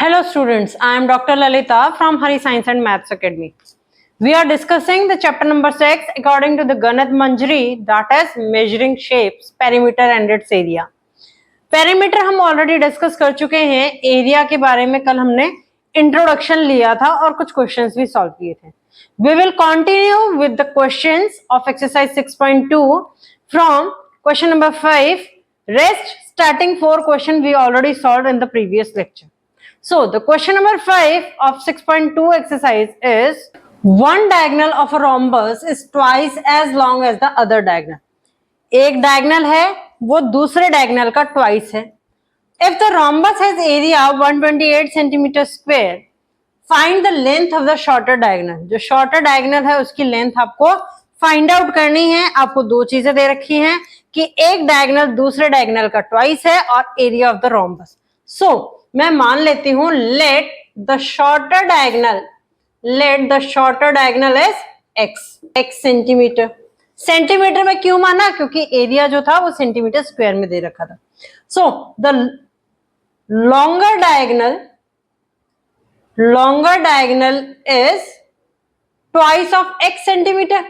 Hello students, I am Dr. Lalita from Hari Science and Maths Academy. We are discussing the chapter number 6 according to the Ganit Manjari, that is measuring shapes, perimeter and its area. Perimeter हम already discuss कर चुके हैं, area के बारे में कल हमने introduction लिया था और कुछ questions भी solve किए थे. We will continue with the questions of exercise 6.2 from question number 5. Rest starting 4 question we already solved in the previous lecture. So the question number 5 of 6.2 exercise is one diagonal of a rhombus is twice as long as the other diagonal. एक diagonal है वो दूसरे diagonal का twice है. If the rhombus has area 128 centimeter square, find the length of the shorter diagonal. जो shorter diagonal है उसकी length आपको find out करनी है. आपको दो चीजें दे रखी हैं कि एक diagonal दूसरे diagonal का twice है और area of the rhombus. So मैं मान लेती हूं let the shorter diagonal is x centimetre. Centimetre में क्यों माना? क्योंकि एरिया जो था वो सेंटीमीटर स्क्वायर में दे रखा था. So the longer diagonal is twice of x centimetre.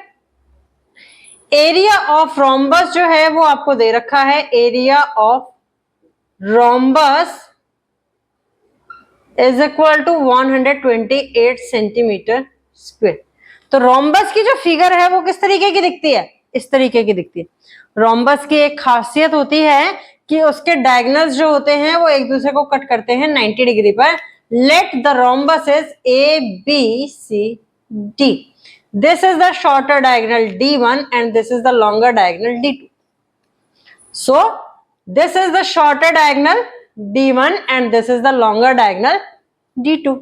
Area of rhombus जो है वो आपको दे रखा है, area of rhombus is equal to 128 centimetre square. तो रोम्बस की जो फिगर है वो किस तरीके की दिखती है? इस तरीके की दिखती है. रोम्बस की एक खासियत होती है कि उसके डायगोनल्स जो होते हैं वो एक दूसरे को कट करते हैं 90 डिग्री पर. Let the rhombus is A B C D. This is the shorter diagonal D1 and this is the longer diagonal D2. So this is the shorter diagonal D1 and this is the longer diagonal D2.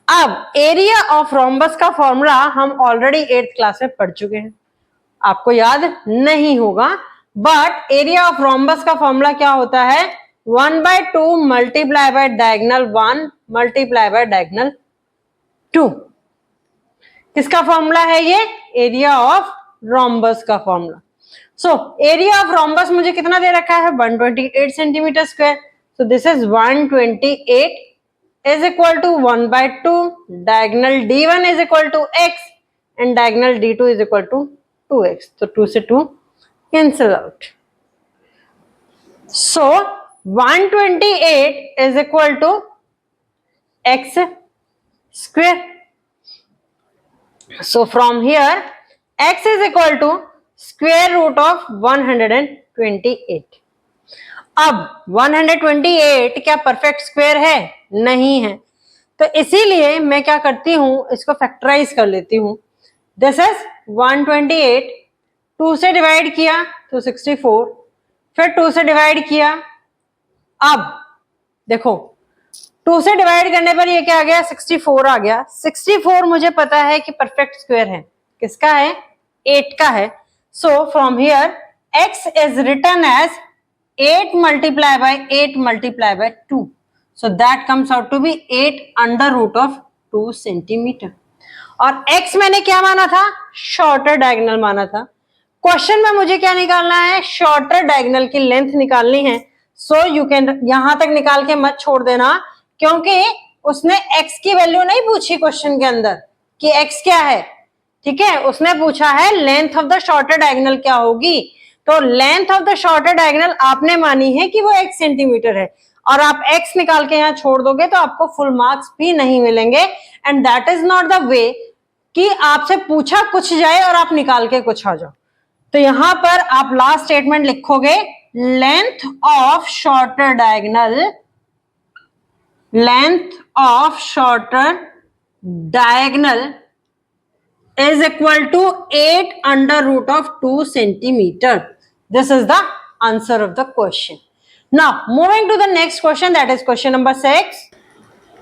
अब area of rhombus का formula हम already 8th class में पढ़ चुके हैं, आपको याद नहीं होगा. बट एरिया ऑफ रोम्बस का फॉर्मूला क्या होता है? 1/2 multiply by diagonal 1 multiply by diagonal 2. किसका फॉर्मूला है ये? एरिया ऑफ रोम्बस का formula. So area of rhombus मुझे कितना दे रखा है? 128 centimetre square. So this is 128 is equal to 1/2. diagonal D1 is equal to x and diagonal D2 is equal to 2x. तो 2 से 2 cancel out. So 128 is equal to x square. So from here x is equal to square root of 128. अब 128 क्या perfect square है? नहीं है. तो इसीलिए मैं क्या करती हूं, इसको फैक्टराइज कर लेती हूं. दिस इज 128, 2 से डिवाइड किया तो 64, फिर 2 से डिवाइड किया. अब देखो 2 से डिवाइड करने पर ये क्या आ गया? 64 आ गया. 64 मुझे पता है कि परफेक्ट स्क्वायर है. किसका है? 8 का है. So from here x is written as 8 multiplied by 8 multiplied by 2. So that comes out to be 8 under root of 2 centimeter. और x मैंने क्या माना था? शॉर्टर डायगोनल माना था. क्वेश्चन में मुझे क्या निकालना है? शॉर्टर डायगोनल की लेंथ निकालनी है. सो यू कैन यहां तक निकाल के मत छोड़ देना, क्योंकि उसने x की वैल्यू नहीं पूछी क्वेश्चन के अंदर कि x क्या है. ठीक है, उसने पूछा है length of the shorter diagonal क्या होगी. तो length of the shorter diagonal आपने मानी है कि वो x सेंटीमीटर है, और आप x निकाल के यहाँ छोड़ दोगे तो आपको फुल मार्क्स भी नहीं मिलेंगे. And that is not the way कि आपसे पूछा कुछ जाए और आप निकाल के कुछ आ जाओ. तो यहां पर आप लास्ट स्टेटमेंट लिखोगे, length of shorter diagonal is equal to 8 under root of 2 centimeter. This is the answer of the question. Now moving to the next question, that is question number 6.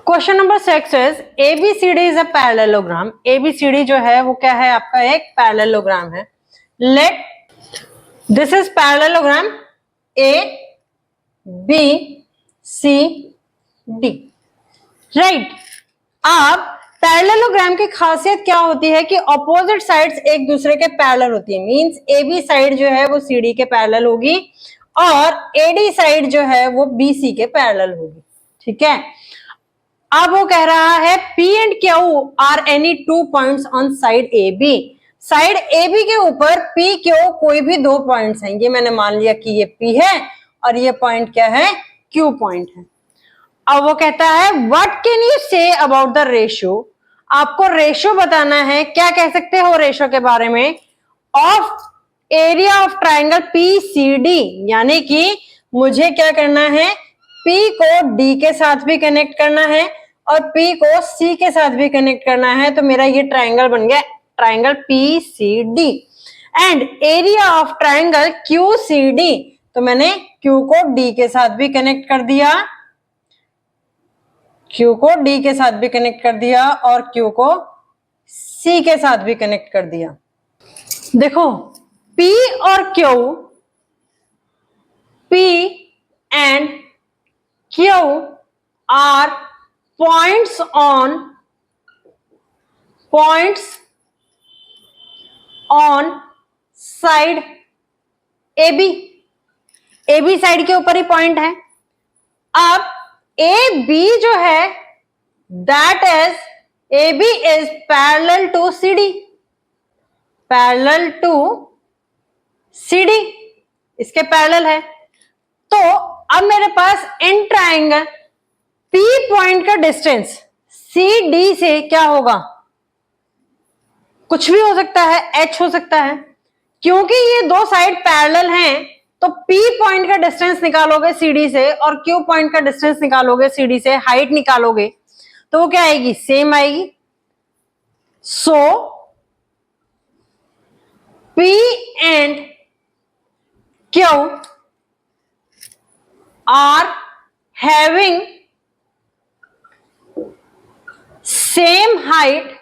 Question number 6 is ABCD is a parallelogram. ABCD जो है वो क्या है? आपका एक parallelogram है. Let this is parallelogram A B C D. Right. अब parallelogram की खासियत क्या होती है कि ऑपोजिट साइड्स एक दूसरे के पैरेलल होती है. मींस AB साइड जो है वो CD के पैरेलल होगी और AD साइड जो है वो BC के पैरेलल होगी. ठीक है. अब वो कह रहा है P and Q are any 2 points on side AB। Side AB के ऊपर P Q कोई भी 2 पॉइंट्स हैं। ये मैंने मान लिया कि ये P है और ये पॉइंट क्या है, Q पॉइंट है। अब वो कहता है what can you say about the ratio. आपको रेशियो बताना है। क्या कह सकते हो रेशियो के बारे में, of area of triangle PCD। यानी कि मुझे क्या करना है, P को D के साथ भी कनेक्ट करना है और P को C के साथ भी कनेक्ट करना है। तो मेरा ये ट्राइंगल बन गया triangle PCD। And area of triangle QCD, तो मैंने Q को D के साथ भी कनेक्ट कर दिया, Q को D के साथ भी कनेक्ट कर दिया और Q को C के साथ भी कनेक्ट कर दिया। देखो P और Q, P and Q are points on side AB। AB side के ऊपर ही पॉइंट है। अब AB जो है that is AB is parallel to CD, parallel to CD, इसके पैरेलल है। तो अब मेरे पास इन ट्राइंगल P पॉइंट का डिस्टेंस CD से क्या होगा, कुछ भी हो सकता है, H हो सकता है। क्योंकि ये दो साइड पैरेलल हैं तो P पॉइंट का डिस्टेंस निकालोगे CD से और Q पॉइंट का डिस्टेंस निकालोगे CD से, हाइट निकालोगे तो वो क्या आएगी, सेम आएगी। So P and Q are having same height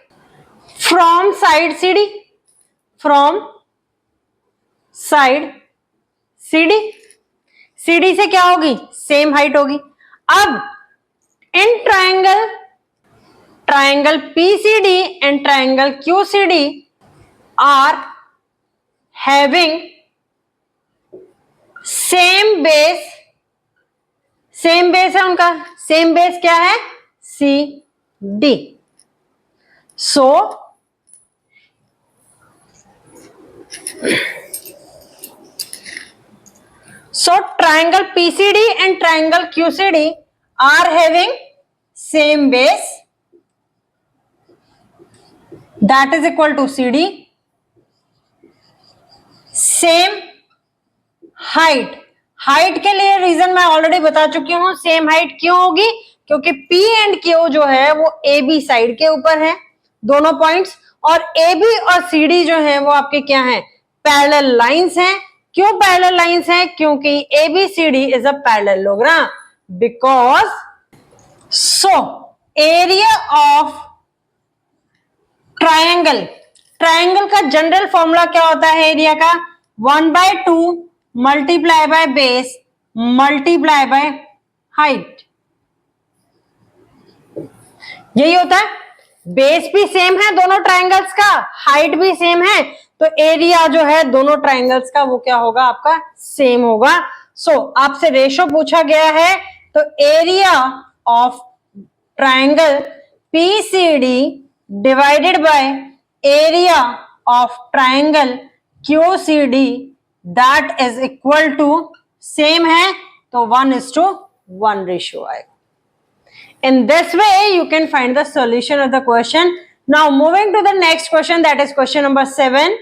from side CD, from side CD, CD से क्या होगी, सेम हाइट होगी। अब in triangle PCD and triangle QCD are having same base, same base है उनका, सेम बेस क्या है, CD। सो triangle PCD and triangle QCD are having same base, that is equal to CD, same height। Height के लिए reason मैं already बता चुकी हूं। सेम हाइट क्यों होगी, क्योंकि P एंड Q जो है वो AB साइड के ऊपर है दोनों पॉइंट्स, और AB और CD जो है वो आपके क्या हैं, पैरेलल लाइंस हैं। क्यों पैरेलल लाइंस हैं, क्योंकि ABCD is a parallelogram. Because so area of triangle, triangle का जनरल फॉर्मूला क्या होता है एरिया का, 1/2 multiply by base multiply by height, यही होता है। बेस भी सेम है दोनों ट्राइंगल्स का, हाइट भी सेम है, तो एरिया जो है दोनों ट्राइंगल्स का वो क्या होगा, आपका सेम होगा। सो आपसे रेशो पूछा गया है, तो area of triangle PCD divided by area of triangle QCD that is equal to, same है तो 1:1 रेशियो आएगा। In this way, you can find the solution of the question. Now, moving to the next question, that is question number 7.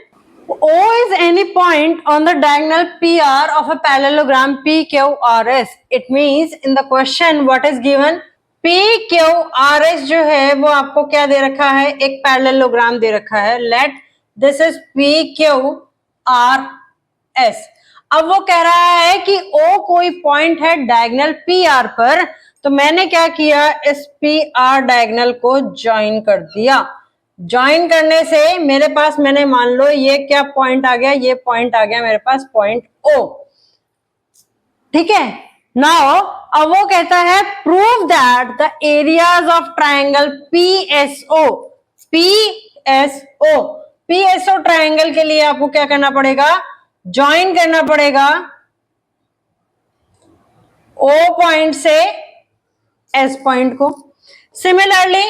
O is any point on the diagonal PR of a parallelogram PQRS. It means in the question what is given, PQRS जो है वो आपको क्या दे रखा है, एक parallelogram दे रखा है। Let this is PQRS। अब वो कह रहा है कि O कोई पॉइंट है डायगोनल PR पर, तो मैंने क्या किया, इस PR डायगोनल को ज्वाइन कर दिया। ज्वाइन करने से मेरे पास, मैंने मान लो ये क्या पॉइंट आ गया, ये पॉइंट आ गया मेरे पास पॉइंट O, ठीक है। नाउ अब वो कहता है prove that the areas of triangle PSO triangle के लिए आपको क्या करना पड़ेगा, ज्वाइन करना पड़ेगा O पॉइंट से S पॉइंट को। Similarly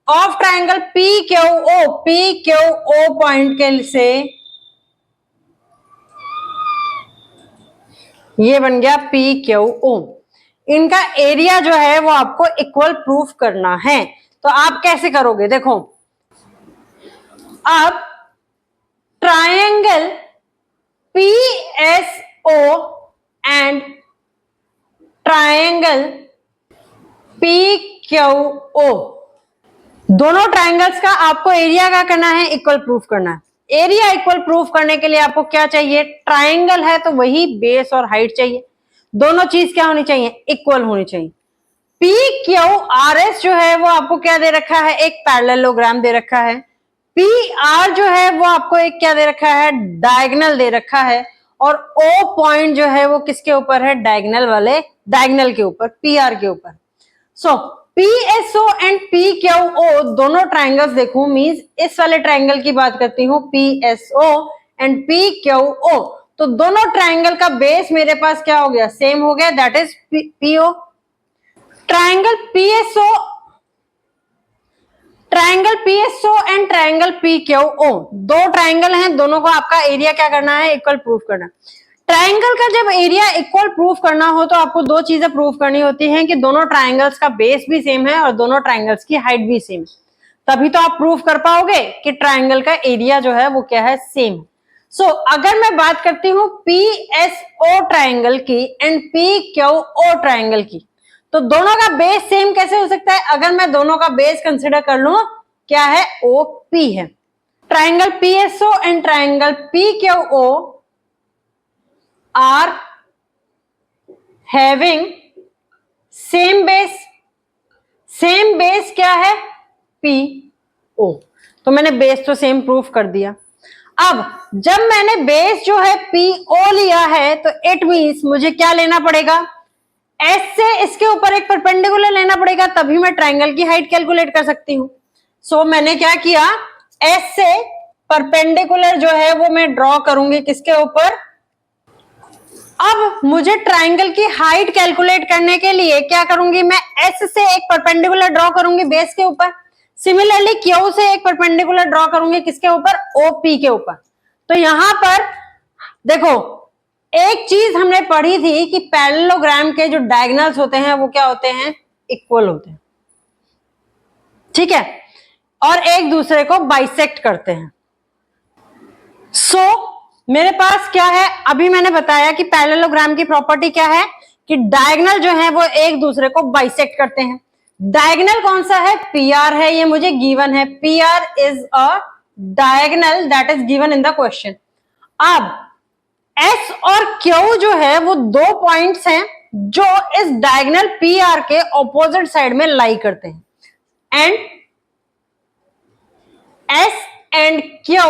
of triangle P Q O point के से ये बन गया पी क्यू ओ। इनका एरिया जो है वो आपको इक्वल प्रूफ करना है। तो आप कैसे करोगे, देखो अब triangle P S O and triangle P Q O, दोनों ट्रायंगल्स का आपको एरिया क्या करना है, इक्वल प्रूफ करना है। एरिया इक्वल प्रूफ करने के लिए आपको क्या चाहिए, ट्रायंगल है तो वही बेस और हाइट चाहिए, दोनों चीज क्या होनी चाहिए, इक्वल होनी चाहिए। पी क्यू आर एस जो है वो आपको क्या दे रखा है, एक पैरेललोग्राम दे रखा है। पी आर जो है वो आपको एक क्या दे रखा है, डायगोनल दे रखा है। और ओ पॉइंट जो है वो किसके ऊपर है, डायगोनल वाले, डायगोनल के ऊपर, पी आर के ऊपर। सो PSO एंड PQO दोनों ट्राइंगल्स देखो, मींस इस वाले ट्राइंगल की बात करती हूँ PSO एंड PQO, तो दोनों ट्राइंगल का बेस मेरे पास क्या हो गया, सेम हो गया, that is PO। Triangle PSO and triangle PQO दो ट्राइंगल हैं, दोनों को आपका एरिया क्या करना है, इक्वल प्रूफ करना। ट्राइंगल का जब एरिया इक्वल प्रूफ करना हो तो आपको दो चीजें प्रूफ करनी होती हैं कि दोनों ट्राइंगल्स का बेस भी सेम है और दोनों ट्राइंगल्स की हाइट भी सेम, तभी तो आप प्रूफ कर पाओगे कि ट्राइंगल का एरिया जो है वो क्या है, सेम। सो अगर मैं बात करती हूँ PSO ट्राइंगल की एंड PQO ट्राइंगल की, तो दोनों का बेस सेम कैसे हो सकता है, अगर मैं दोनों का बेस कंसिडर कर लूं, क्या है, OP है। Triangle PSO and triangle PQO are having same base, same base क्या है, PO, तो मैंने बेस तो सेम प्रूफ कर दिया। अब जब मैंने बेस जो है PO लिया है तो इट मींस मुझे क्या लेना पड़ेगा, S से इसके ऊपर एक परपेंडिकुलर लेना पड़ेगा, तभी मैं ट्राइंगल की हाइट कैलकुलेट कर सकती हूँ। सो मैंने क्या किया, S से परपेंडिकुलर जो है वो मैं ड्रॉ करूंगी किसके ऊपर। अब मुझे ट्राइंगल की हाइट कैलकुलेट करने के लिए क्या करूंगी, मैं S से एक परपेंडिकुलर ड्रॉ करूंगी बेस के ऊपर, सिमिलरली Q से एक परपेंडिकुलर ड्रॉ करूंगी किसके ऊपर, OP के ऊपर। तो यहां पर देखो एक चीज हमने पढ़ी थी कि पैरेललोग्राम के जो डायगोनल्स होते हैं वो क्या होते हैं, इक्वल होते हैं, ठीक है, और एक दूसरे को बाइसेक्ट करते हैं। सो मेरे पास क्या है, अभी मैंने बताया कि पैरेललोग्राम की प्रॉपर्टी क्या है कि डायगोनल जो है वो एक दूसरे को बाइसेक्ट करते हैं। डायगोनल कौन सा है, PR है, ये मुझे गिवन है, PR is a diagonal that is given in the question. अब S और Q जो है वो दो पॉइंट्स हैं जो इस डायगोनल PR के ऑपोजिट साइड में लाई करते हैं, and S and Q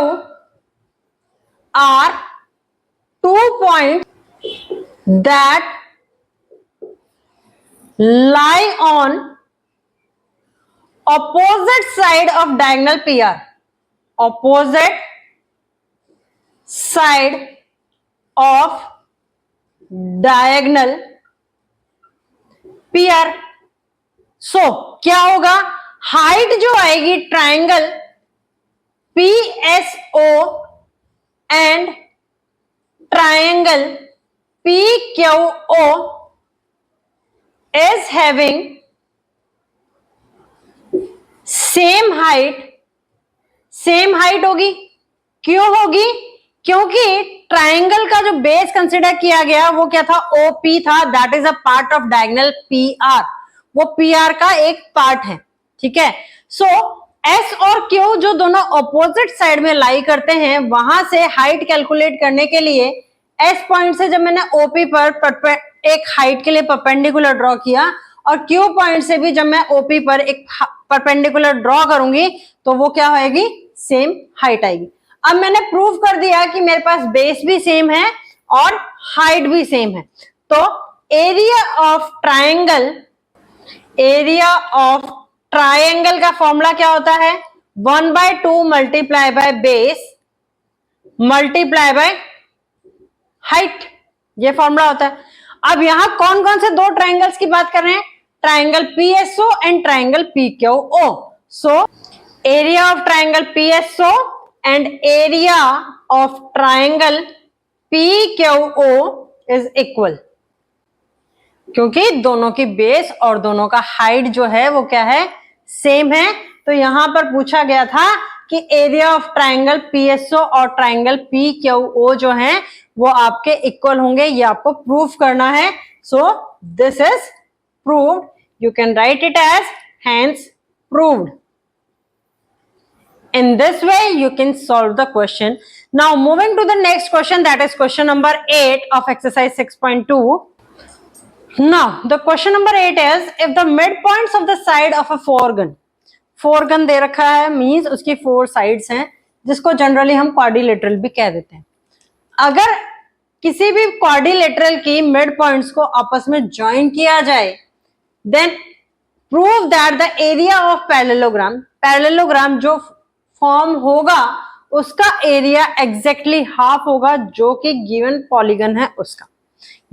are 2 points that lie on opposite side of diagonal PR, opposite side of diagonal PR। सो क्या होगा, हाइट जो आएगी triangle PSO and triangle PQO is having same height होगी, क्यों होगी, क्योंकि ट्राइंगल का जो बेस कंसिडर किया गया वो क्या था, OP था, that is a part of diagonal PR, वो PR का एक पार्ट है, ठीक है। सो S और Q जो दोनों ऑपोजिट साइड में लाई करते हैं, वहां से हाइट कैलकुलेट करने के लिए S पॉइंट से जब मैंने OP पर एक हाइट के लिए परपेंडिकुलर ड्रॉ किया, और Q पॉइंट से भी जब मैं OP पर एक परपेंडिकुलर ड्रॉ करूंगी तो वो क्या होगी, सेम हाइट आएगी। अब मैंने प्रूव कर दिया कि मेरे पास बेस भी सेम है और हाइट भी सेम है, तो एरिया ऑफ ट्राइंगल का फॉर्मूला क्या होता है, 1/2 multiply by base multiply by height, ये फॉर्मूला होता है। अब यहां कौन कौन से दो ट्राइंगल्स की बात कर रहे हैं, triangle PSO and triangle PQO. So area of triangle PSO and area of triangle PQO is equal, क्योंकि दोनों की बेस और दोनों का हाइट जो है वो क्या है, सेम है। तो यहां पर पूछा गया था कि एरिया ऑफ ट्राइंगल PSO और ट्राइंगल PQO जो है वो आपके इक्वल होंगे, ये आपको प्रूव करना है। So this is proved, you can write it as hence proved. In this way you can solve the question. Now moving to the next question, that is question number 8 of exercise 6.2. Now the question number 8 is, if the midpoints of the side of a four-gun दे रखा है, means उसकी 4 sides हैं, जिसको generally हम quadrilateral भी कह देते हैं। अगर किसी भी क्वाड्रिलेटरल की मिड पॉइंट्स को आपस में ज्वाइन किया जाए, then prove that the area of parallelogram जो फॉर्म होगा उसका एरिया एग्जैक्टली हाफ होगा जो कि गिवन पॉलीगन है उसका,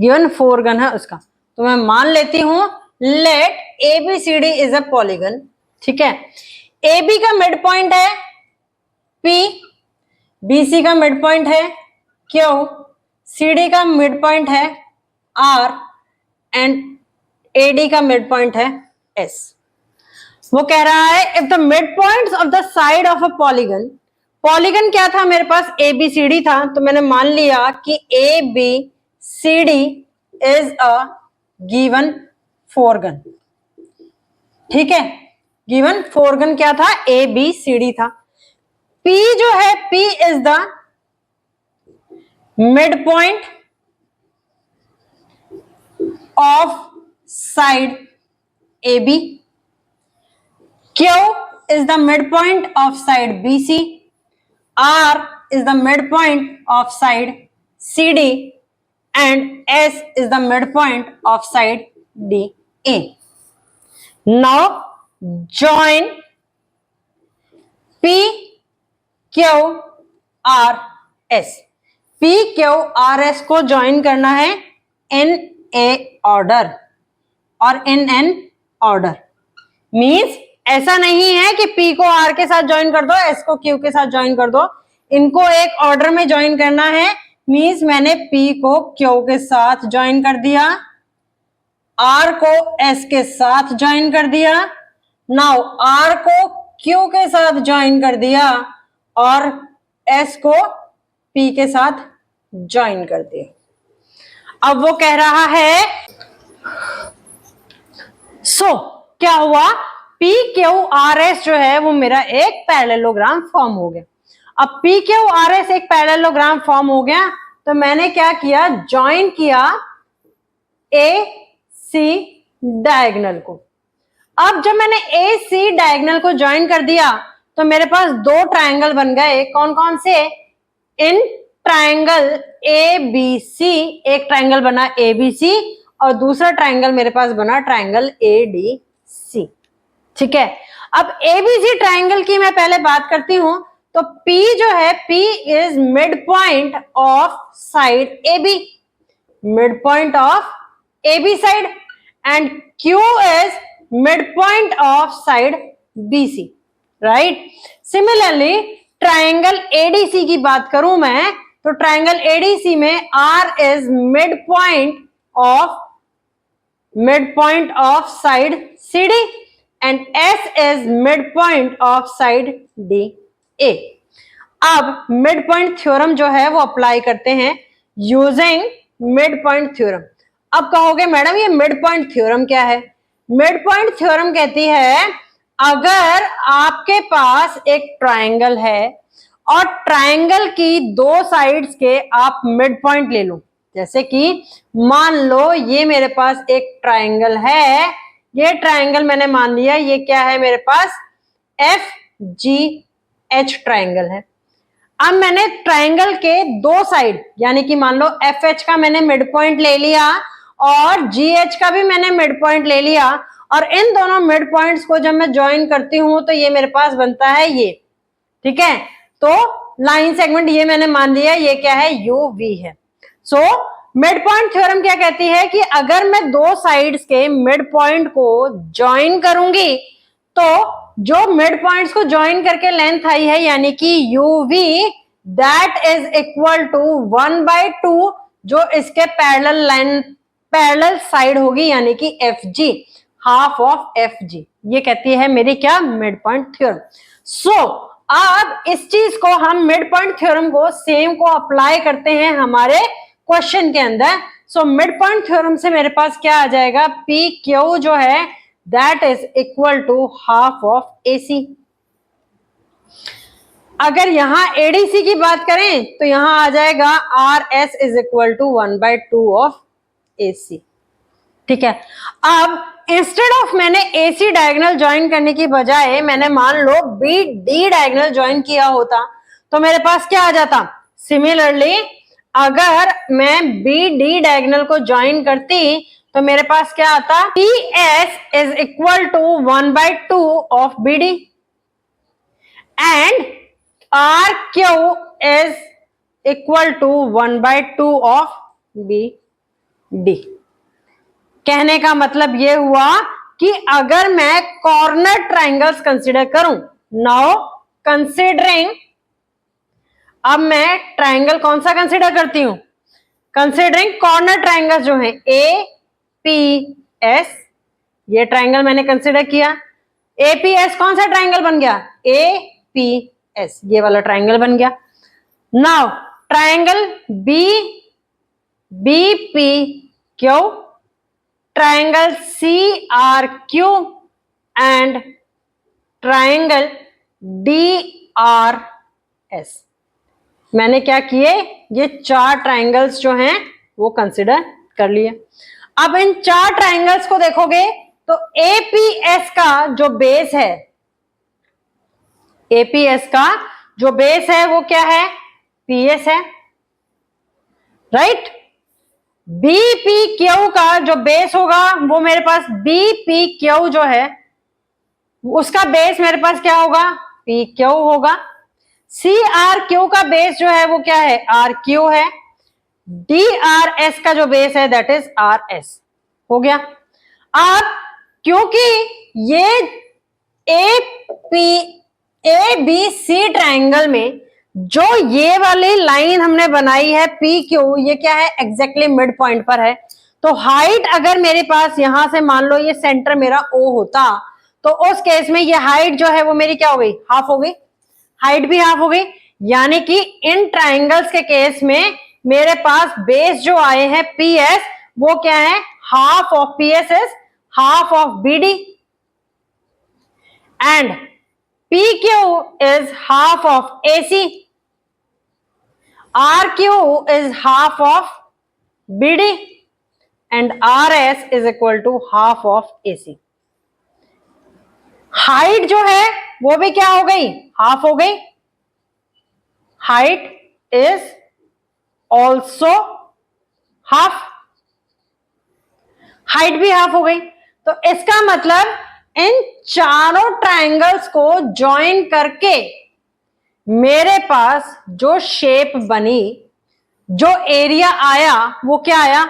गिवन 4-गन है उसका। तो मैं मान लेती हूं let ABCD is a polygon, ठीक है। AB का मिड पॉइंट है P, BC का मिड पॉइंट है Q, CD का मिड पॉइंट है R एंड AD का मिड पॉइंट है S। वो कह रहा है if the mid points of the side of a polygon, polygon क्या था मेरे पास, ABCD था, तो मैंने मान लिया कि ABCD इज अ गिवन 4-गन, ठीक है। गिवन 4-गन क्या था, ABCD था। P जो है, P is the mid point of side AB, Q is the midpoint of side BC, R is the midpoint of side CD, and S is the midpoint of side DA. Now join P, Q, R, S. P, Q, R, S को join करना है in a order और in an order, means ऐसा नहीं है कि P को R के साथ ज्वाइन कर दो, S को Q के साथ ज्वाइन कर दो, इनको एक ऑर्डर में ज्वाइन करना है। मीन्स मैंने P को Q के साथ ज्वाइन कर दिया, R को S के साथ ज्वाइन कर दिया, नाउ R को Q के साथ ज्वाइन कर दिया और S को P के साथ ज्वाइन कर दिया। अब वो कह रहा है क्या हुआ, PQRS जो है वो मेरा एक पैरेललोग्राम फॉर्म हो गया। अब PQRS एक पैरेललोग्राम फॉर्म हो गया तो मैंने क्या किया, ज्वाइन किया AC डायगोनल को। अब जब मैंने AC डायगोनल को ज्वाइन कर दिया तो मेरे पास 2 ट्रायंगल बन गए, कौन कौन से, इन ट्रायंगल ABC, एक ट्रायंगल बना ABC और दूसरा ट्रायंगल मेरे पास बना ट्रायंगल ADC, ठीक है। अब ABC ट्रायंगल की मैं पहले बात करती हूं, तो P जो है, P is mid point of side AB, mid point of AB side, and Q is mid point of side BC, right. Similarly triangle ADC की बात करूं मैं, तो ट्रायंगल ADC में R is mid point of side CD and S is midpoint of side DA. अब mid point theorem जो है वो अप्लाई करते हैं यूजिंग मिड पॉइंट थ्योरम। अब कहोगे मैडम ये मिड पॉइंट थ्योरम क्या है? मिड पॉइंट थ्योरम कहती है अगर आपके पास एक ट्रायंगल है और ट्रायंगल की 2 साइड्स के आप मिड पॉइंट ले लो, जैसे कि मान लो ये मेरे पास एक ट्रायंगल है, ये ट्रायंगल मैंने मान लिया ये क्या है मेरे पास FGH ट्रायंगल है। अब मैंने ट्रायंगल के 2 साइड यानी कि मान लो FH का मैंने मिड पॉइंट ले लिया और GH का भी मैंने मिड पॉइंट ले लिया, और इन दोनों मिड पॉइंट्स को जब मैं ज्वाइन करती हूं तो ये मेरे पास बनता है ये, ठीक है। तो लाइन सेगमेंट ये मैंने मान लिया ये क्या है, UV है। सो मिड पॉइंट थ्योरम क्या कहती है कि अगर मैं दो साइड्स के मिड पॉइंट को ज्वाइन करूंगी तो जो मिड पॉइंट्स को ज्वाइन करके लेंथ आई है यानी कि UV that is equal to 1/2 जो इसके पैरेलल लेंथ पैरेलल साइड होगी यानी कि F G, half of F G. ये कहती है मेरी क्या मिड पॉइंट थ्योरम। सो अब इस चीज को हम मिड पॉइंट थ्योरम को सेम को अप्लाई करते हैं हमारे क्वेश्चन के अंदर। सो मिड पॉइंट थ्योरम से मेरे पास क्या आ जाएगा, पी क्यू जो है that is equal to half of AC. अगर यहां एडीसी की बात करें तो यहां आ जाएगा R S is equal to 1/2 of AC. ठीक है, अब इंस्टेड ऑफ मैंने एसी डायगोनल ज्वाइन करने की बजाय मैंने मान लो बी डी डायगोनल ज्वाइन किया होता तो मेरे पास क्या आ जाता। सिमिलरली अगर मैं बी डी डायगोनल को ज्वाइन करती तो मेरे पास क्या आता, P S is equal to 1/2 of B D and R Q is equal to 1/2 of B D. कहने का मतलब यह हुआ कि अगर मैं कॉर्नर ट्राइंगल्स कंसीडर करूं, नाउ कंसीडरिंग, अब मैं ट्राइंगल कौन सा कंसीडर करती हूं, कंसीडरिंग कॉर्नर ट्राइंगल्स जो हैं ए पी एस, ये ट्राइंगल मैंने कंसीडर किया। ए पी एस कौन सा ट्राइंगल बन गया, ए पी एस, ये वाला ट्राइंगल बन गया। Now triangle B B P Q, triangle CRQ and triangle DRS। मैंने क्या किए, ये चार ट्राइंगल्स जो हैं वो कंसिडर कर लिए। अब इन चार ट्राइंगल्स को देखोगे तो एपीएस का जो बेस है, एपीएस का जो बेस है वो क्या है, पीएस है, राइट। बीपीक्यू का जो बेस होगा वो मेरे पास बीपीक्यू जो है उसका बेस मेरे पास क्या होगा, पीक्यू होगा। सीआरक्यू का बेस जो है वो क्या है, आरक्यू है। डीआरएस का जो बेस है दैट इज आरएस हो गया। अब क्योंकि ये ए बी सी ट्राइंगल में जो ये वाली लाइन हमने बनाई है पी क्यू, ये क्या है, एग्जैक्टली मिड पॉइंट पर है। तो हाइट अगर मेरे पास यहां से मान लो ये सेंटर मेरा ओ होता तो उस केस में ये हाइट जो है वो मेरी क्या हो गई, हाफ हो गई, हाइट भी हाफ हो गई। यानी कि इन ट्राइंगल्स के केस में मेरे पास बेस जो आए हैं पी एस वो क्या है, half of P S is half of B D and PQ is half of AC, RQ is half of BD and RS is equal to half of AC। Height जो है वो भी क्या हो गई, हाफ हो गई, height is also half, height भी हाफ हो गई। तो इसका मतलब इन चारों ट्राइंगल्स को ज्वाइन करके मेरे पास जो शेप बनी, जो एरिया आया वो क्या आया,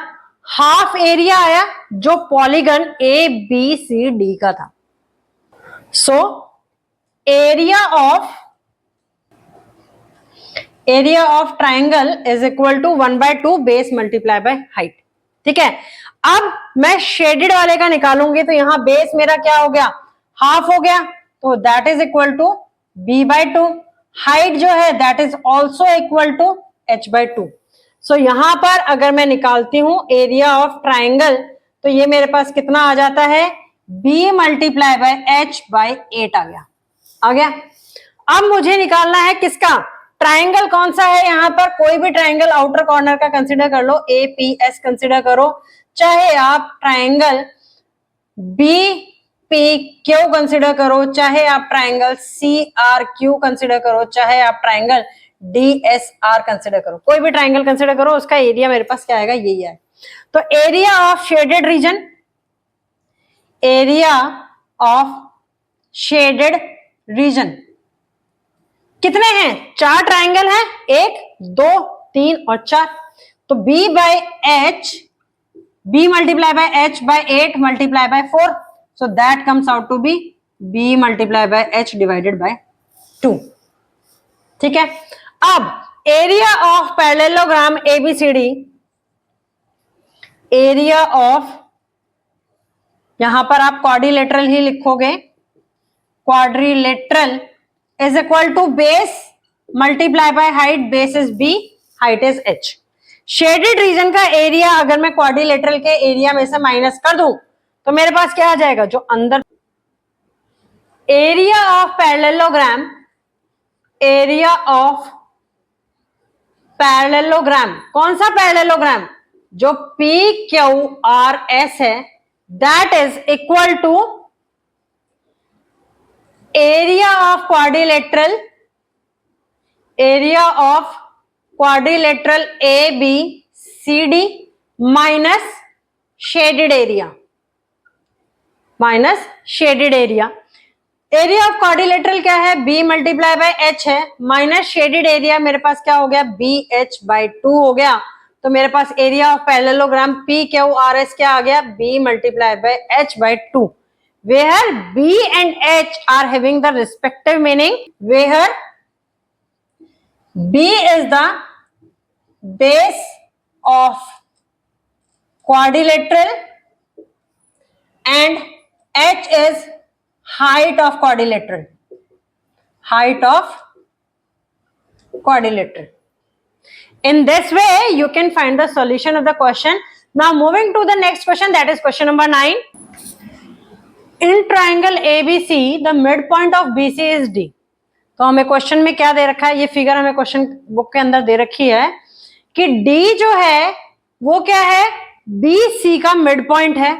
हाफ एरिया आया जो polygon A B C D का था। So area of triangle is equal to 1/2 base multiply by height. ठीक है, अब मैं शेडेड वाले का निकालूंगी तो यहां बेस मेरा क्या हो गया, हाफ हो गया, तो that is equal to b/2। Height जो है that is also equal to h/2। So यहां पर अगर मैं निकालती हूं एरिया ऑफ ट्राइंगल तो ये मेरे पास कितना आ जाता है, b मल्टीप्लाई बाय h/8 आ गया। अब मुझे निकालना है किसका, ट्राइंगल कौन सा है, यहां पर कोई भी ट्राइंगल आउटर कॉर्नर का कंसीडर कर लो, एपीएस कंसीडर करो, चाहे आप ट्राइंगल बीपीक्यू कंसीडर करो, चाहे आप ट्राइंगल सीआरक्यू कंसीडर करो, चाहे आप ट्राइंगल डीएसआर कंसीडर करो, कोई भी ट्राइंगल कंसीडर करो, उसका एरिया मेरे पास क्या आएगा, यही है। तो area of shaded region, area of shaded region कितने हैं, चार ट्राइंगल हैं, 1 2 3 और 4। तो b by h, b multiply by h by 8 multiply by 4, so that comes out to be b multiply by h divided by 2। ठीक है, अब area of parallelogram ABCD, area of, यहां पर आप क्वाड्रिलेटरल ही लिखोगे, quadrilateral is equal to base multiply by height, base is b, height is h। Shaded region का area अगर मैं क्वाड्रिलेटरल के एरिया में से माइनस कर दूं तो मेरे पास क्या आ जाएगा, जो अंदर area of parallelogram, area of parallelogram, कौन सा पैरेललोग्राम, जो पी क्यू आर एस है, that is equal to area of quadrilateral, area of quadrilateral A B C D minus shaded area, minus shaded area. Area of quadrilateral क्या है, b multiply by h है, minus shaded area मेरे पास क्या हो गया, bh bye 2 हो गया। तो मेरे पास area of parallelogram P Q R S क्या आ गया, b multiply by h by 2, where b and h are having the respective meaning, where b is the base of quadrilateral and h is height of quadrilateral, height of quadrilateral. In this way you can find the solution of the question. Now moving to the next question, that is question number 9. In triangle ABC the midpoint of BC is D. तो हमें question में क्या दे रखा है, ये figure हमें question book के अंदर दे रखी है कि D जो है वो क्या है, BC का मिड पॉइंट है,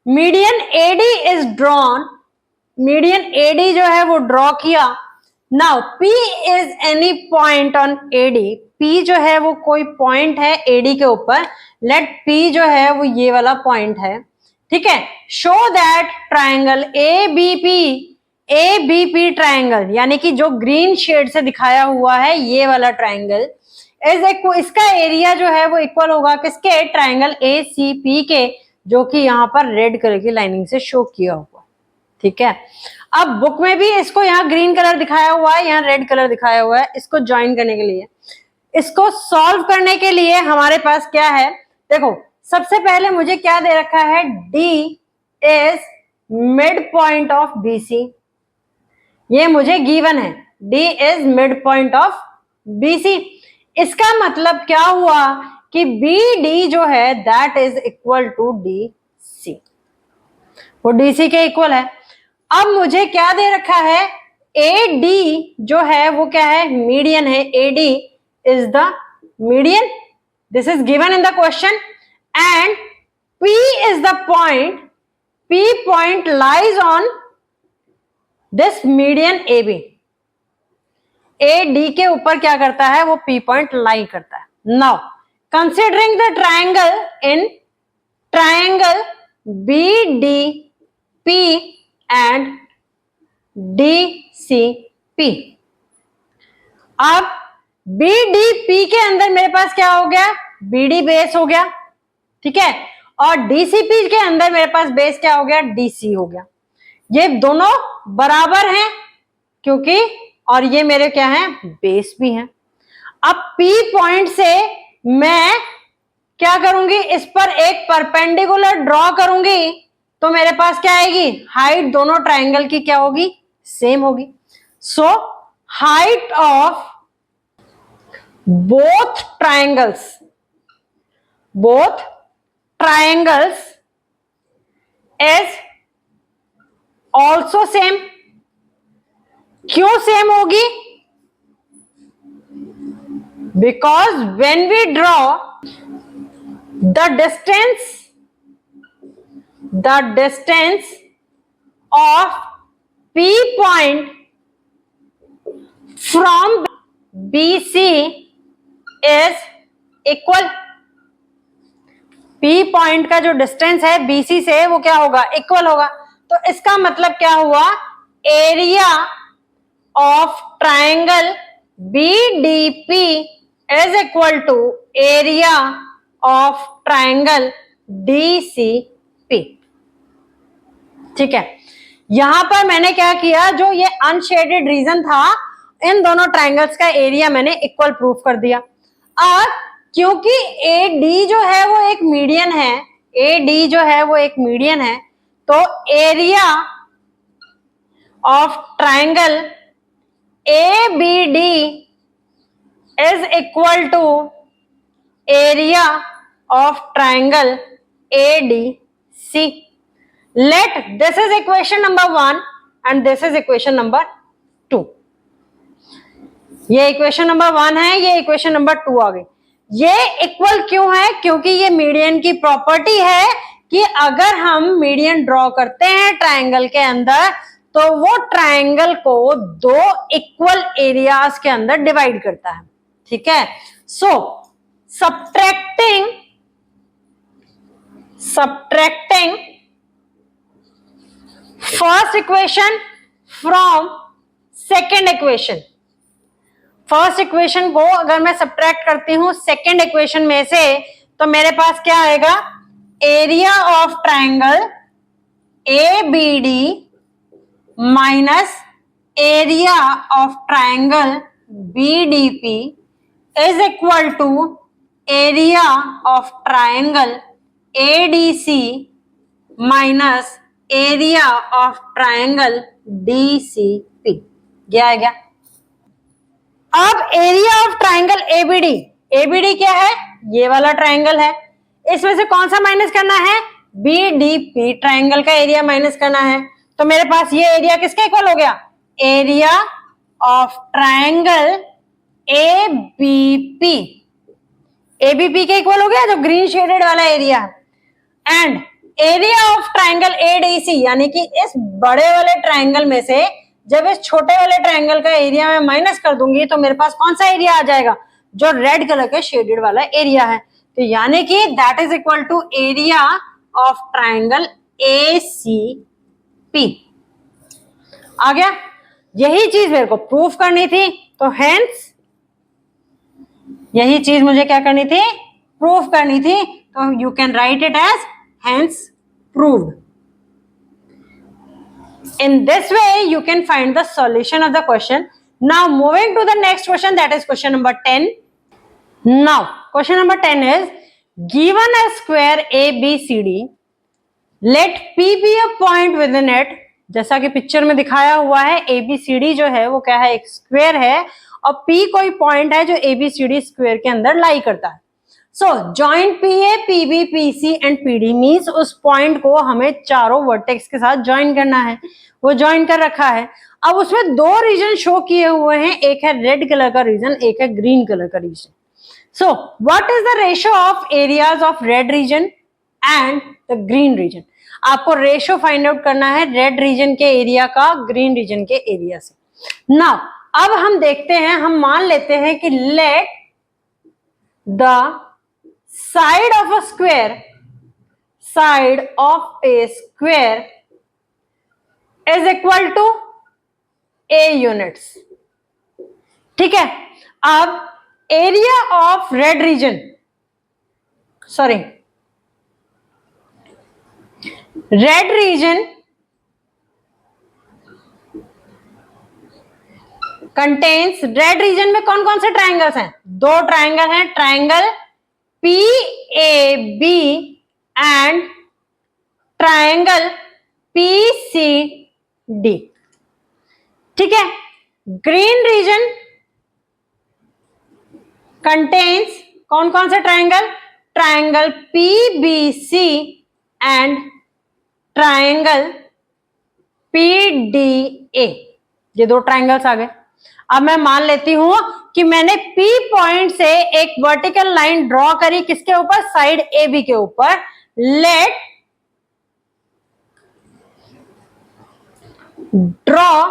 median AD is drawn, median AD जो है वो ड्रॉ किया। Now P is any point on AD, P जो है वो कोई पॉइंट है AD के ऊपर, लेट P जो है वो ये वाला पॉइंट है। ठीक है, show that triangle ABP triangle, यानी कि जो ग्रीन शेड से दिखाया हुआ है ये वाला ट्राइंगल इज इसका एरिया जो है वो इक्वल होगा किसके, ट्राइंगल ACP के, जो कि यहाँ पर रेड कलर की लाइनिंग से शो किया हुआ। ठीक है, अब बुक में भी इसको यहाँ ग्रीन कलर दिखाया हुआ है, यहाँ रेड कलर दिखाया हुआ है। इसको ज्वाइन करने के लिए, इसको सॉल्व करने के लिए हमारे पास क्या है, देखो सबसे पहले मुझे क्या दे रखा है, D is mid point of BC, ये मुझे गिवन है, D is mid point of BC। इसका मतलब क्या हुआ कि BD जो है that is equal to DC, वो DC के इक्वल है। अब मुझे क्या दे रखा है, AD जो है वो क्या है, मीडियन है, AD is the median, this is given in the question, and P is the point, P point lies on this median AB, AD के ऊपर क्या करता है, वो P पॉइंट लाई करता है। Now considering the triangle in triangle BDP and DCP, अब BDP के अंदर मेरे पास क्या हो गया, BD बेस हो गया। ठीक है, और DCP के अंदर मेरे पास बेस क्या हो गया, DC हो गया। ये दोनों बराबर हैं क्योंकि, और ये मेरे क्या हैं, बेस भी हैं। अब P पॉइंट से मैं क्या करूंगी, इस पर एक परपेंडिकुलर ड्रॉ करूंगी, तो मेरे पास क्या आएगी, हाइट दोनों ट्राइंगल की क्या होगी, सेम होगी। So height of both triangles is also same. क्यों सेम होगी, because when we draw the distance of P point from BC is equal, P point का जो डिस्टेंस है BC से वो क्या होगा, इक्वल होगा। तो इसका मतलब क्या हुआ, area of triangle BDP is equal to area of triangle DCP। ठीक है, यहां पर मैंने क्या किया, जो ये अनशेडेड रीजन था, इन दोनों ट्राइंगल्स का एरिया मैंने इक्वल प्रूफ कर दिया। अब क्योंकि AD जो है वो एक मीडियन है, AD जो है वो एक मीडियन है, तो area of triangle ABD is equal to area of triangle ADC। Let this is equation number 1 and this is equation number 2। ये इक्वेशन नंबर 1 है, ये इक्वेशन नंबर 2 आ गई। ये इक्वल क्यों है? क्योंकि ये मीडियन की प्रॉपर्टी है कि अगर हम मीडियन ड्रॉ करते हैं ट्राइंगल के अंदर तो वो ट्राइंगल को दो इक्वल एरियाज के अंदर डिवाइड करता है। ठीक है, so subtracting first equation from second equation, first equation को अगर मैं सब्ट्रैक्ट करती हूं सेकेंड इक्वेशन में से, तो मेरे पास क्या आएगा, area of triangle ABD minus area of triangle BDP is equal to area of triangle ADC minus area of triangle DCP। क्या है क्या? अब एरिया ऑफ ट्राइंगल ABD क्या है? ये वाला ट्राइंगल है, इसमें से कौन सा माइनस करना है? BDP ट्राइंगल का एरिया माइनस करना है। तो मेरे पास ये एरिया किसके इक्वल हो गया? एरिया ऑफ ट्राइंगल ABP के इक्वल हो गया, जो ग्रीन शेडेड वाला एरिया है। And area of triangle ADC, यानी कि इस बड़े वाले ट्राइंगल में से जब इस छोटे वाले ट्राइंगल का एरिया में माइनस कर दूंगी तो मेरे पास कौन सा एरिया आ जाएगा? जो रेड कलर का शेडेड वाला एरिया है। तो यानी कि that is equal to area of triangle ACP। आ गया? यही चीज मेरे को प्रूफ करनी थी, तो हेंस यही चीज मुझे क्या करनी थी? प्रूफ करनी थी। तो you can write it as hence proved। In this way you can find the solution of the question. Now moving to the next question, that is question number 10. Now question number 10 is given a square ABCD, let P be a point within it। जैसा कि picture में दिखाया हुआ है, ABCD जो है वो क्या है? एक स्क्वायर है, और P कोई पॉइंट है जो ABCD स्क्वायर के अंदर लाई करता है। So joint PA, PB, PC and PD means उस पॉइंट को हमें चारों वर्टेक्स के साथ ज्वाइन करना है, वो ज्वाइन कर रखा है। अब उसमें दो रीजन शो किए हुए हैं, एक है रेड कलर का रीजन, एक है ग्रीन कलर का region. So what is the ratio of areas of red region and the green region? आपको रेशियो फाइंड आउट करना है रेड रीजन के एरिया का ग्रीन रीजन के एरिया से। नाउ अब हम देखते हैं, हम मान लेते हैं कि let the side of a square is equal to A units। ठीक है, अब area of red reason, sorry red region contains, red region में कौन कौन से ट्राइंगल्स हैं? दो ट्राइंगल हैं, triangle PAB and triangle PCD। ठीक है, ग्रीन रीजन कंटेन्स कौन कौन से triangle? Triangle PBC and triangle PDA। ये दो ट्राइंगल्स आ गए। अब मैं मान लेती हूं कि मैंने P पॉइंट से एक वर्टिकल लाइन ड्रॉ करी, किसके ऊपर? साइड AB के ऊपर। Let draw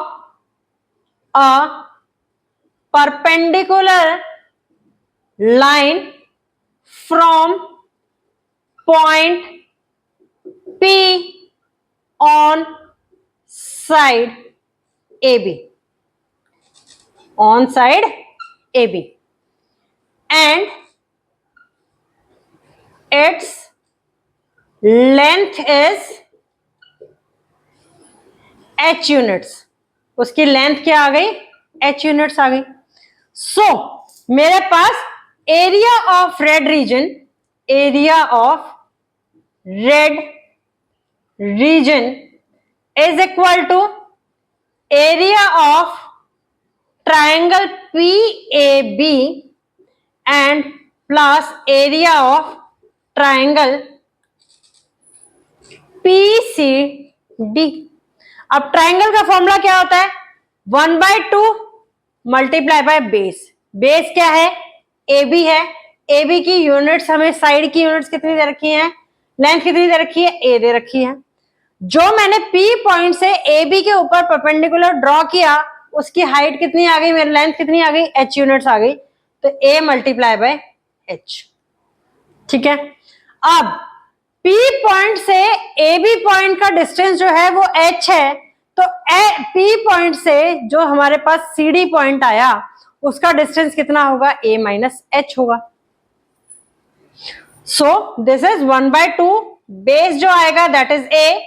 a perpendicular line from point P on side AB, on side AB। And it's length is h units. उसकी लेंथ क्या आ गई? h यूनिट्स आ गई। सो मेरे पास area of red region, area of red region is equal to area of triangle PAB and plus area of triangle PCD। अब triangle का फॉर्मूला क्या होता है? 1/2 मल्टीप्लाई बाय बेस। बेस क्या है? AB है। AB की यूनिट्स, हमें साइड की यूनिट्स कितनी दे रखी हैं? लेंथ कितनी दे रखी है? A दे रखी है। जो मैंने P पॉइंट से AB के ऊपर परपेंडिकुलर ड्रॉ किया, उसकी हाइट कितनी आ गई? मेरी लेंथ कितनी आ गई? H यूनिट्स आ गई। तो A मल्टीप्लाई बाय H। ठीक है। अब P पॉइंट से AB पॉइंट का डिस्टेंस जो है वो H है, तो P पॉइंट से जो हमारे पास CD पॉइंट आया उसका डिस्टेंस कितना होगा? A माइनस H होगा। सो दिस इज 1/2, बेस जो आएगा दैट इज A,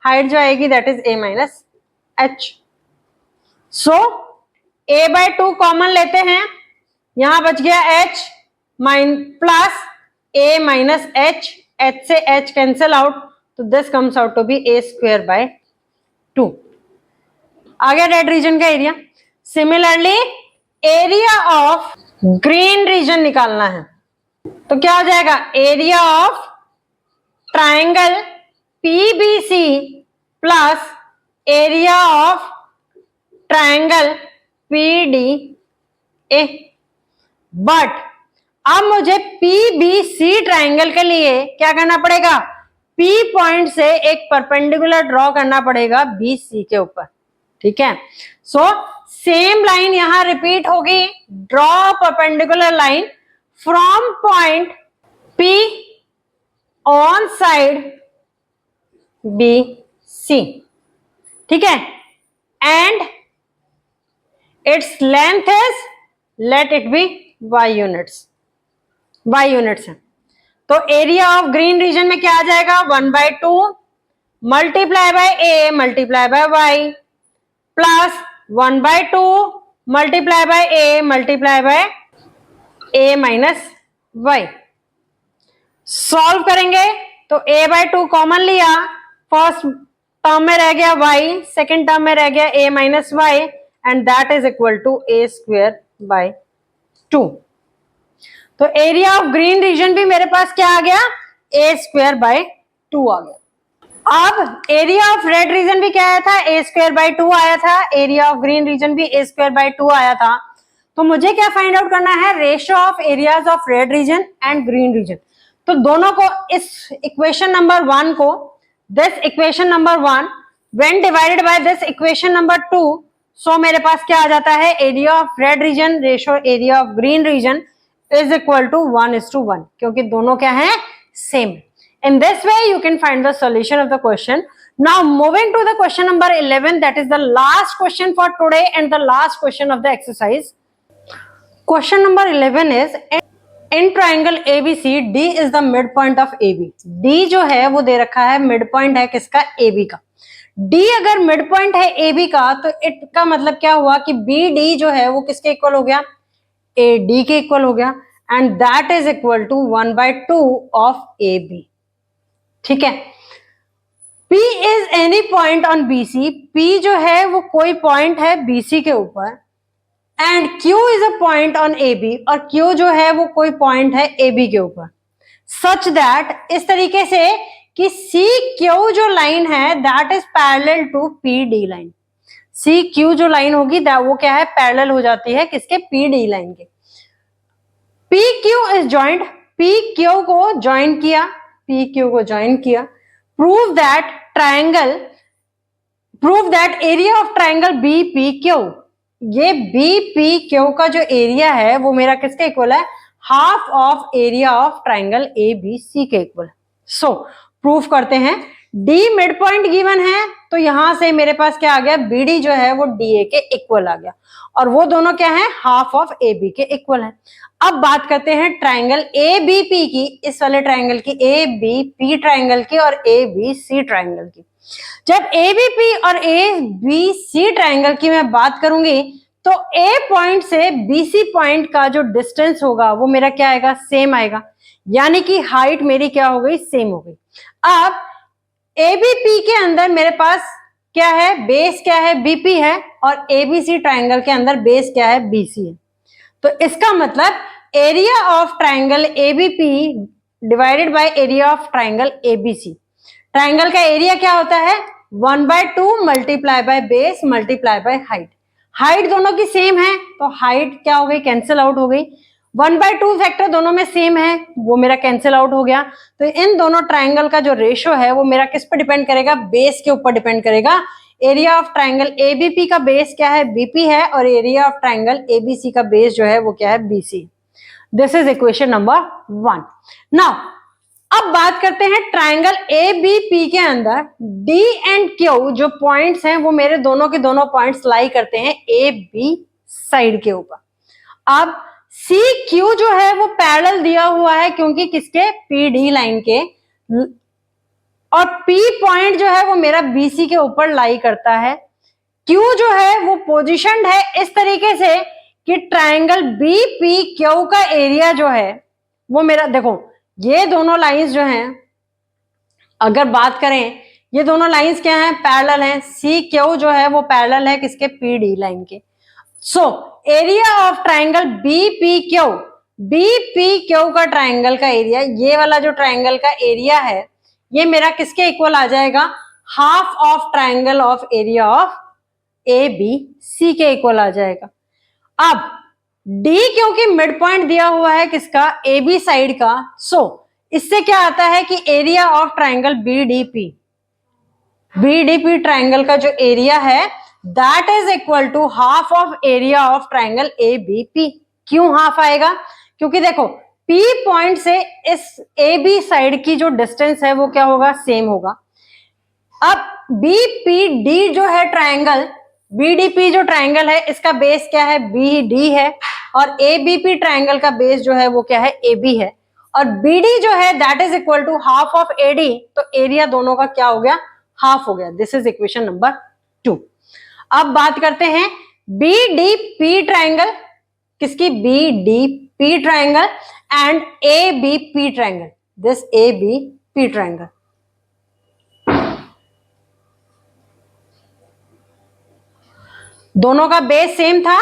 हाइट जो आएगी that is A minus H। सो A/2 कॉमन लेते हैं, यहां बच गया H plus A minus H, H से H कैंसिल आउट, तो this comes out to be A²/2। आ गया रेड रीजन का area. Similarly area of green region निकालना है, तो क्या हो जाएगा? Area of triangle PBC plus area of triangle PDA। But अब मुझे PBC ट्राइंगल के लिए क्या करना पड़ेगा? P पॉइंट से एक परपेंडिकुलर ड्रॉ करना पड़ेगा BC के ऊपर। ठीक है। सो सेम लाइन यहां रिपीट होगी। Draw perpendicular line from point P on side BC। ठीक है। And it's length is, let it be y units. y units है, तो एरिया ऑफ ग्रीन रीजन में क्या आ जाएगा? 1/2 multiply by A multiply by y plus 1/2 multiply by A multiply by A minus y। Solve करेंगे तो A/2 common लिया, first term में रह गया y, सेकेंड टर्म में रह गया A minus y, and that is equal to A²/2। तो एरिया ऑफ ग्रीन रीजन भी मेरे पास क्या आ गया? A²/2 आ गया। अब एरिया ऑफ रेड रीजन भी क्या आया था? A²/2 आया था। एरिया ऑफ ग्रीन रीजन भी A²/2 आया था। तो मुझे क्या फाइंड आउट करना है? Ratio of areas of red region and green region. तो दोनों को, इस इक्वेशन नंबर 1 को, this equation number 1 when divided by this equation number 2, so मेरे पास क्या आ जाता है? Area of red region ratio area of green region is equal to 1:1, क्योंकि दोनों क्या है? Same. In this way you can find the solution of the question. Now moving to the question number 11, that is the last question for today and the last question of the exercise. Question number 11 is, in triangle ABC D is the midpoint of AB. D जो है वो दे रखा है midpoint है किसका? AB का। D अगर midpoint है AB का, तो it का मतलब क्या हुआ कि BD जो है वो किसके इक्वल हो गया? AD के इक्वल हो गया, and that is equal to 1/2 of AB। ठीक है। P is any point on BC, P जो है वो कोई पॉइंट है BC के ऊपर, and Q is a point on AB, और Q जो है वो कोई पॉइंट है AB के ऊपर, सच दैट, इस तरीके से कि CQ जो लाइन है that is parallel to PD line. CQ जो लाइन होगी वो क्या है? पैरेलल हो जाती है किसके? PD लाइन के। PQ इज जॉइंट, PQ को ज्वाइन किया, PQ को ज्वाइन किया। Prove that area of triangle BPQ, ये BPQ का जो एरिया है वो मेरा किसके इक्वल है? Half of area of triangle ABC के इक्वल। सो प्रूफ करते हैं। डी मिड पॉइंट गिवन है, तो यहां से मेरे पास क्या आ गया, बीडी जो है वो डीए के इक्वल आ गया, और वो दोनों क्या है, हाफ ऑफ ए बी के इक्वल है। अब बात करते हैं ट्राइंगल ए बी पी की, इस वाले ट्राइंगल की, ए बी पी ट्राइंगल की और ए बी सी ट्राइंगल की। जब ए बी पी और ए बी सी ट्राइंगल की मैं बात करूंगी, तो ए पॉइंट से बी सी पॉइंट का जो डिस्टेंस होगा वो मेरा क्या आएगा, सेम आएगा, यानी कि हाइट मेरी क्या हो गई, सेम हो गई। अब एबीपी के अंदर मेरे पास क्या है, बेस क्या है, बीपी है, और एबीसी ट्राइंगल के अंदर बेस क्या है, बीसी है। तो इसका मतलब area of triangle ABP divided by area of triangle ABC, triangle का एरिया क्या होता है, 1/2 multiply by base multiply by height. Height दोनों की सेम है, तो हाइट क्या हो गई, कैंसिल आउट हो गई। 1/2 फैक्टर दोनों में सेम है, वो मेरा कैंसिल आउट हो गया। तो इन दोनों ट्राइंगल का जो रेशियो है वो मेरा किस पर डिपेंड करेगा, बेस के ऊपर डिपेंड करेगा। एरिया ऑफ ट्राइंगल एबीपी का बेस क्या है, बीपी है, और एरिया ऑफ ट्राइंगल एबीसी का बेस जो है वो क्या है, BC. This is equation number 1। Now अब बात करते हैं ट्राइंगल ए बी पी के अंदर डी एंड क्यू जो पॉइंट्स हैं वो मेरे दोनों के दोनों पॉइंट्स लाई करते हैं ए बी साइड के ऊपर। अब सी क्यू जो है वो पैरेलल दिया हुआ है, क्योंकि किसके, पी डी लाइन के, और पी पॉइंट जो है वो मेरा बीसी के ऊपर लाई करता है। क्यू जो है वो पोजिशनड है इस तरीके से कि ट्राइंगल बी पी क्यू का एरिया जो है वो मेरा, देखो ये दोनों लाइंस जो हैं, अगर बात करें ये दोनों लाइंस क्या हैं, पैरेलल हैं। सी क्यू जो है वो पैरेलल है किसके, पी डी लाइन के। So area of triangle B P Q, B P Q का ट्राइंगल का एरिया, ये वाला जो ट्राइंगल का एरिया है ये मेरा किसके इक्वल आ जाएगा, half of triangle of area of A B C के इक्वल आ जाएगा। अब डी क्योंकि मिड पॉइंट दिया हुआ है किसका, ए बी साइड का, सो इससे क्या आता है कि area of triangle B D P triangle का जो एरिया है that is equal to half of area of triangle A B P. क्यों हाफ आएगा, क्योंकि देखो पी पॉइंट से इस ए बी साइड की जो डिस्टेंस है वो क्या होगा, सेम होगा। अब बी पी डी जो है ट्राइंगल, बीडीपी जो ट्राइंगल है इसका बेस क्या है, बी डी है, और एबीपी ट्राइंगल का बेस जो है वो क्या है, ए बी है, और बीडी जो है that is equal to half of AD, तो एरिया दोनों का क्या हो गया, हाफ हो गया। This is equation number 2। अब बात करते हैं बीडीपी ट्राइंगल, किसकी, BDP triangle and ABP triangle, this ABP triangle. दोनों का बेस सेम था,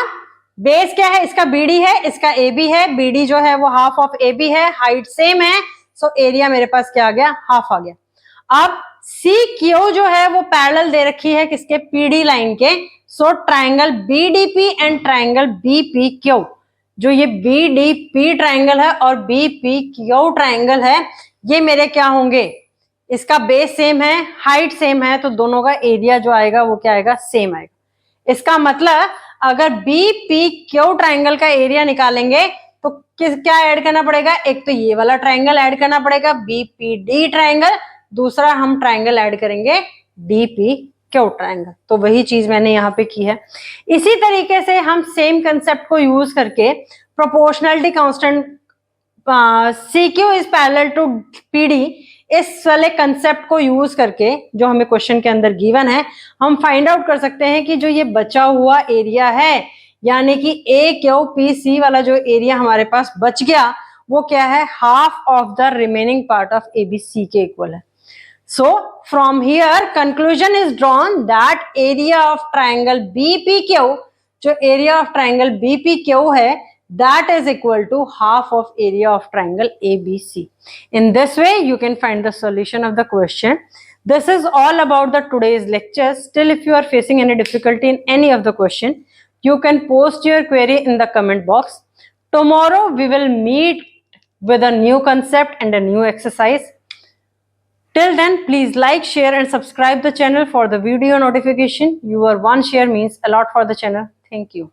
बेस क्या है, इसका बीडी है, इसका एबी है, बीडी जो है वो हाफ ऑफ एबी है, हाइट सेम है, सो एरिया मेरे पास क्या आ गया, हाफ आ गया। अब सी क्यू जो है वो पैरेलल दे रखी है किसके, पीडी लाइन के, so triangle BDP and triangle BP Q, जो ये बीडीपी ट्राइंगल है और बीपी क्यू ट्राइंगल है, ये मेरे क्या होंगे, इसका बेस सेम है, हाइट सेम है, तो दोनों का एरिया जो आएगा वो क्या आएगा, सेम आएगा। इसका मतलब अगर बी पी क्यू ट्राइंगल का एरिया निकालेंगे तो क्या ऐड करना पड़ेगा, एक तो ये वाला ट्राइंगल ऐड करना पड़ेगा बी पी डी ट्राइंगल, दूसरा हम ट्राइंगल ऐड करेंगे डी पी क्यू ट्राइंगल। तो वही चीज मैंने यहाँ पे की है। इसी तरीके से हम सेम कंसेप्ट को यूज करके proportionality constant C Q is parallel to P D, इस वाले कंसेप्ट को यूज करके जो हमें क्वेश्चन के अंदर गिवन है, हम फाइंड आउट कर सकते हैं कि जो ये बचा हुआ एरिया है, यानी कि ए क्यू पी सी वाला जो एरिया हमारे पास बच गया वो क्या है, half of the remaining part of A B C के इक्वल है। So from here conclusion is drawn that area of triangle B P Q, जो area of triangle B P Q है, that is equal to half of area of triangle ABC. In this way, you can find the solution of the question. This is all about the today's lecture. Still, if you are facing any difficulty in any of the question, you can post your query in the comment box. Tomorrow, we will meet with a new concept and a new exercise. Till then, please like, share and subscribe the channel for the video notification. Your one share means a lot for the channel. Thank you.